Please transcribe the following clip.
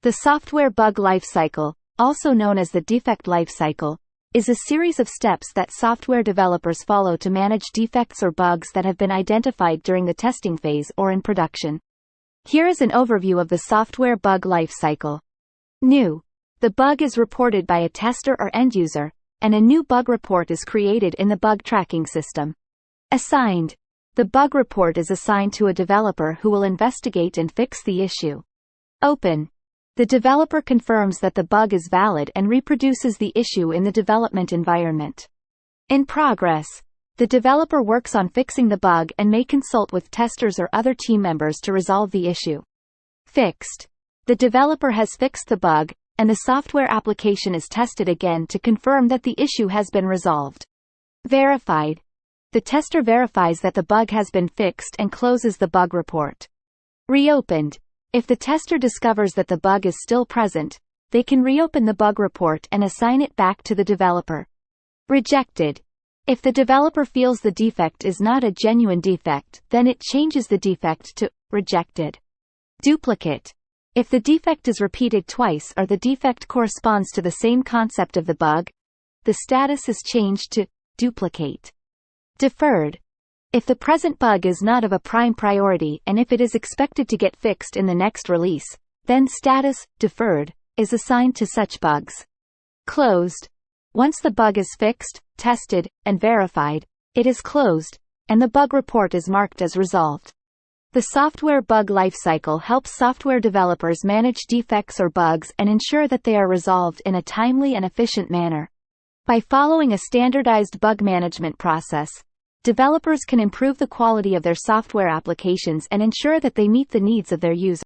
The software bug lifecycle, also known as the defect lifecycle, is a series of steps that software developers follow to manage defects or bugs that have been identified during the testing phase or in production. Here is an overview of the software bug lifecycle. New. The bug is reported by a tester or end user, and a new bug report is created in the bug tracking system. Assigned. The bug report is assigned to a developer who will investigate and fix the issue. Open. The developer confirms that the bug is valid and reproduces the issue in the development environment. In progress. The developer works on fixing the bug and may consult with testers or other team members to resolve the issue. Fixed. The developer has fixed the bug, and the software application is tested again to confirm that the issue has been resolved. Verified. The tester verifies that the bug has been fixed and closes the bug report. Reopened. If the tester discovers that the bug is still present, they can reopen the bug report and assign it back to the developer. Rejected. If the developer feels the defect is not a genuine defect, then it changes the defect to rejected. Duplicate. If the defect is repeated twice or the defect corresponds to the same concept of the bug, the status is changed to duplicate. Deferred. If the present bug is not of a prime priority and if it is expected to get fixed in the next release, then status deferred is assigned to such bugs. Closed. Once the bug is fixed, tested, and verified, it is closed, and the bug report is marked as resolved. The software bug lifecycle helps software developers manage defects or bugs and ensure that they are resolved in a timely and efficient manner. By following a standardized bug management process, developers can improve the quality of their software applications and ensure that they meet the needs of their users.